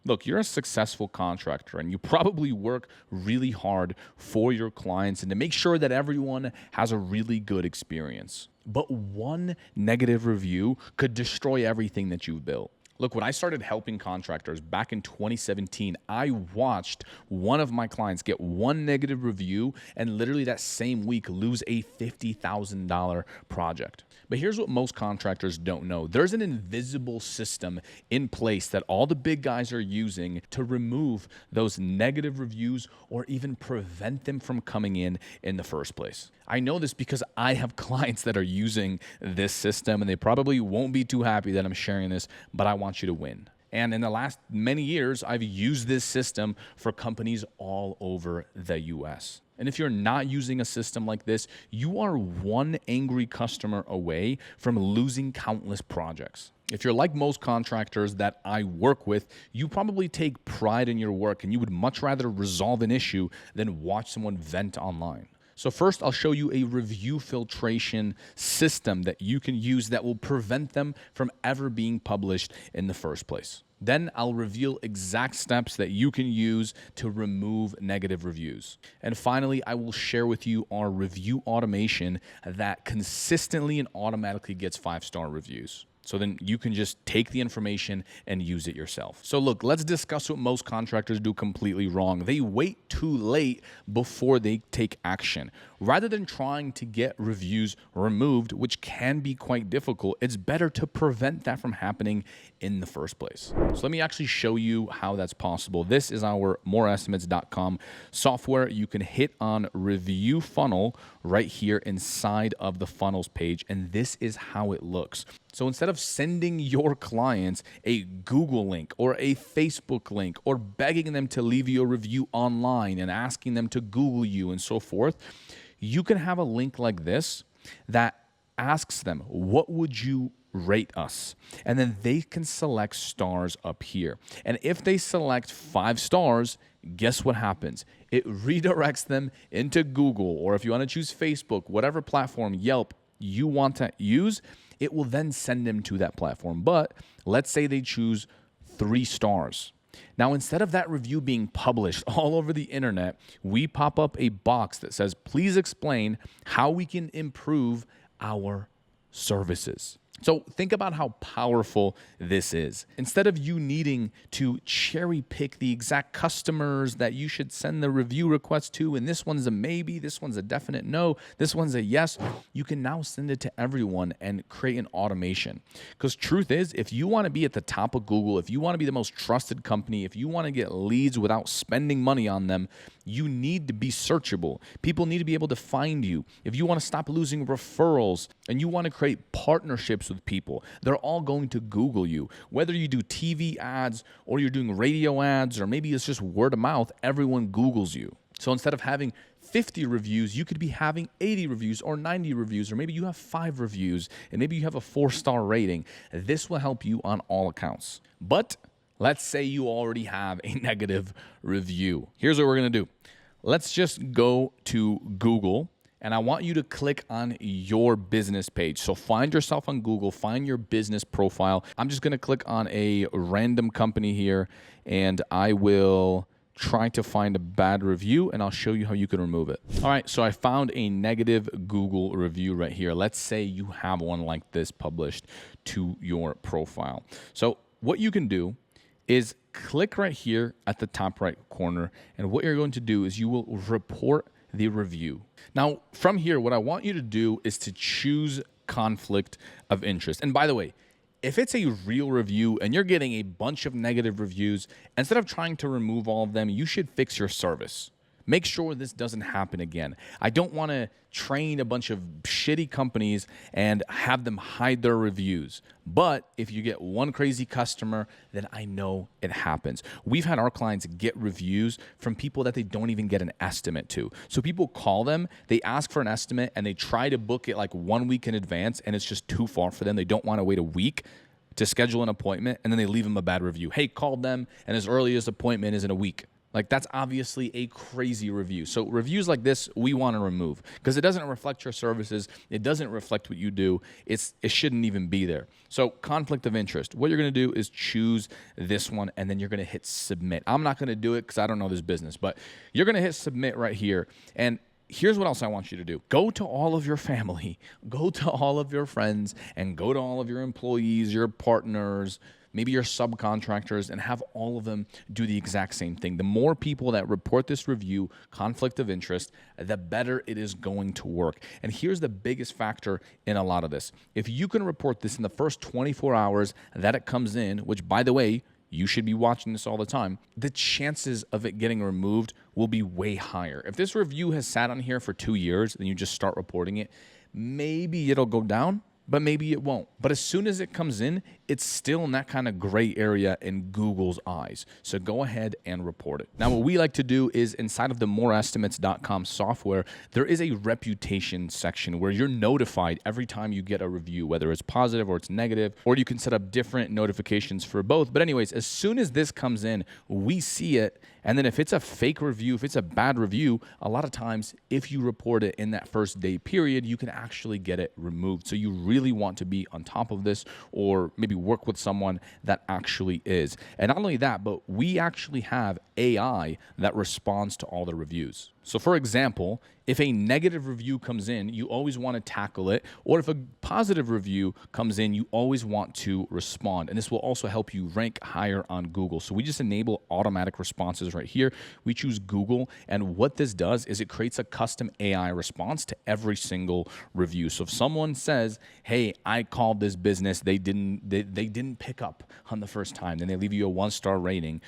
Look, you're a successful contractor and you probably work really hard for your clients and to make sure that everyone has a really good experience. But one negative review could destroy everything that you've built. Look, when I started helping contractors back in 2017, I watched one of my clients get one negative review and literally that same week lose a $50,000 project. But here's what most contractors don't know. There's an invisible system in place that all the big guys are using to remove those negative reviews or even prevent them from coming in the first place. I know this because I have clients that are using this system and they probably won't be too happy that I'm sharing this, but I want you to win. And in the last many years, I've used this system for companies all over the US. And if you're not using a system like this, you are one angry customer away from losing countless projects. If you're like most contractors that I work with, you probably take pride in your work and you would much rather resolve an issue than watch someone vent online. So first, I'll show you a review filtration system that you can use that will prevent them from ever being published in the first place. Then I'll reveal exact steps that you can use to remove negative reviews. And finally, I will share with you our review automation that consistently and automatically gets 5-star reviews. So then you can just take the information and use it yourself. So look, let's discuss what most contractors do completely wrong. They wait too late before they take action. Rather than trying to get reviews removed, which can be quite difficult, it's better to prevent that from happening in the first place. So let me actually show you how that's possible. This is our moreestimates.com software. You can hit on review funnel right here inside of the funnels page, and this is how it looks. So instead of sending your clients a Google link or a Facebook link or begging them to leave you a review online and asking them to Google you and so forth, you can have a link like this that asks them, what would you rate us? And then they can select stars up here. And if they select 5 stars, guess what happens? It redirects them into Google, or if you want to choose Facebook, whatever platform, Yelp, you want to use, it will then send them to that platform. But let's say they choose 3 stars. Now, instead of that review being published all over the internet, we pop up a box that says, please explain how we can improve our services. So think about how powerful this is. Instead of you needing to cherry pick the exact customers that you should send the review request to, and this one's a maybe, this one's a definite no, this one's a yes, you can now send it to everyone and create an automation. Because truth is, if you want to be at the top of Google, if you want to be the most trusted company, if you want to get leads without spending money on them, you need to be searchable. People need to be able to find you. If you want to stop losing referrals and you want to create partnerships with people, they're all going to Google you. Whether you do TV ads or you're doing radio ads or maybe it's just word of mouth, everyone Googles you. So instead of having 50 reviews, you could be having 80 reviews or 90 reviews, or maybe you have 5 reviews and maybe you have a 4-star rating. This will help you on all accounts. But let's say you already have a negative review. Here's what we're going to do. Let's just go to Google, and I want you to click on your business page. So find yourself on Google, find your business profile. I'm just going to click on a random company here, and I will try to find a bad review, and I'll show you how you can remove it. All right, so I found a negative Google review right here. Let's say you have one like this published to your profile. So what you can do is click right here at the top right corner, and what you're going to do is you will report the review. Now, from here, what I want you to do is to choose conflict of interest. And by the way, if it's a real review and you're getting a bunch of negative reviews, instead of trying to remove all of them, you should fix your service. Make sure this doesn't happen again. I don't want to train a bunch of shitty companies and have them hide their reviews. But if you get one crazy customer, then I know it happens. We've had our clients get reviews from people that they don't even get an estimate to. So people call them, they ask for an estimate, and they try to book it like 1 week in advance, and it's just too far for them. They don't want to wait a week to schedule an appointment, and then they leave them a bad review. Hey, called them, and his earliest appointment is in a week. Like, that's obviously a crazy review. So reviews like this, we want to remove because it doesn't reflect your services. It doesn't reflect what you do. It shouldn't even be there. So conflict of interest. What you're going to do is choose this one, and then you're going to hit submit. I'm not going to do it because I don't know this business, but you're going to hit submit right here. And here's what else I want you to do. Go to all of your family, go to all of your friends, and go to all of your employees, your partners, maybe your subcontractors, and have all of them do the exact same thing. The more people that report this review, conflict of interest, the better it is going to work. And here's the biggest factor in a lot of this. If you can report this in the first 24 hours that it comes in, which, by the way, you should be watching this all the time, the chances of it getting removed will be way higher. If this review has sat on here for 2 years, then you just start reporting it, maybe it'll go down, but maybe it won't. But as soon as it comes in, it's still in that kind of gray area in Google's eyes. So go ahead and report it. Now, what we like to do is inside of the moreestimates.com software, there is a reputation section where you're notified every time you get a review, whether it's positive or it's negative, or you can set up different notifications for both. But anyways, as soon as this comes in, we see it. And then if it's a fake review, if it's a bad review, a lot of times if you report it in that first day period, you can actually get it removed. So you really want to be on top of this, or maybe work with someone that actually is. And not only that, but we actually have AI that responds to all the reviews. So for example, if a negative review comes in, you always want to tackle it. Or if a positive review comes in, you always want to respond. And this will also help you rank higher on Google. So we just enable automatic responses right here. We choose Google. And what this does is it creates a custom AI response to every single review. So if someone says, hey, I called this business, they didn't pick up on the first time, then they leave you a 1-star rating,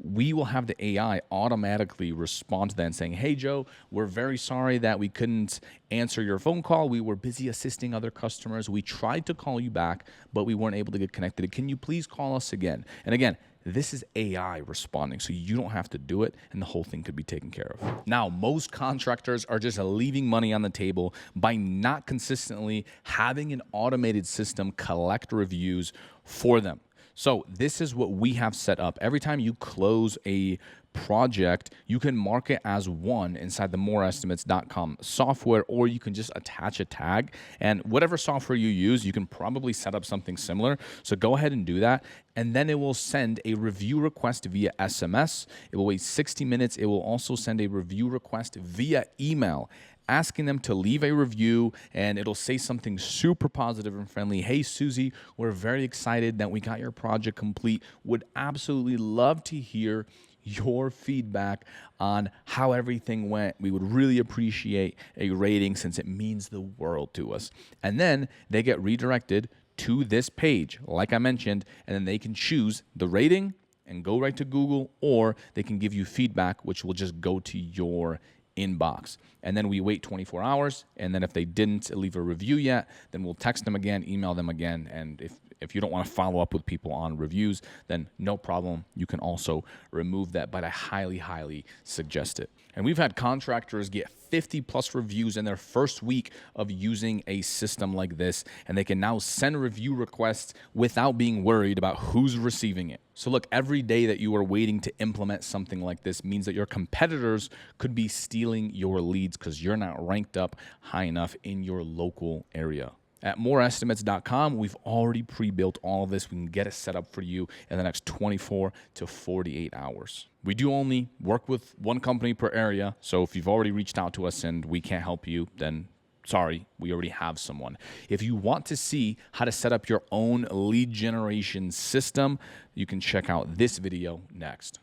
we will have the AI automatically respond to that and saying, hey, Joe, we're very sorry that we couldn't answer your phone call. We were busy assisting other customers. We tried to call you back, but we weren't able to get connected. Can you please call us again? And again, this is AI responding, so you don't have to do it, and the whole thing could be taken care of. Now, most contractors are just leaving money on the table by not consistently having an automated system collect reviews for them. So this is what we have set up. Every time you close a project, you can mark it as one inside the moreestimates.com software, or you can just attach a tag. And whatever software you use, you can probably set up something similar. So go ahead and do that. And then it will send a review request via SMS. It will wait 60 minutes. It will also send a review request via email, asking them to leave a review, and it'll say something super positive and friendly. Hey, Susie, we're very excited that we got your project complete. Would absolutely love to hear your feedback on how everything went. We would really appreciate a rating since it means the world to us. And then they get redirected to this page, like I mentioned, and then they can choose the rating and go right to Google, or they can give you feedback, which will just go to your inbox. And then we wait 24 hours. And then if they didn't leave a review yet, then we'll text them again, email them again. And if you don't want to follow up with people on reviews, then no problem. You can also remove that, but I highly, highly suggest it. And we've had contractors get 50 plus reviews in their first week of using a system like this, and they can now send review requests without being worried about who's receiving it. So look, every day that you are waiting to implement something like this means that your competitors could be stealing your leads because you're not ranked up high enough in your local area. At moreestimates.com, we've already pre-built all of this. We can get it set up for you in the next 24 to 48 hours. We do only work with one company per area, so if you've already reached out to us and we can't help you, then sorry, we already have someone. If you want to see how to set up your own lead generation system, you can check out this video next.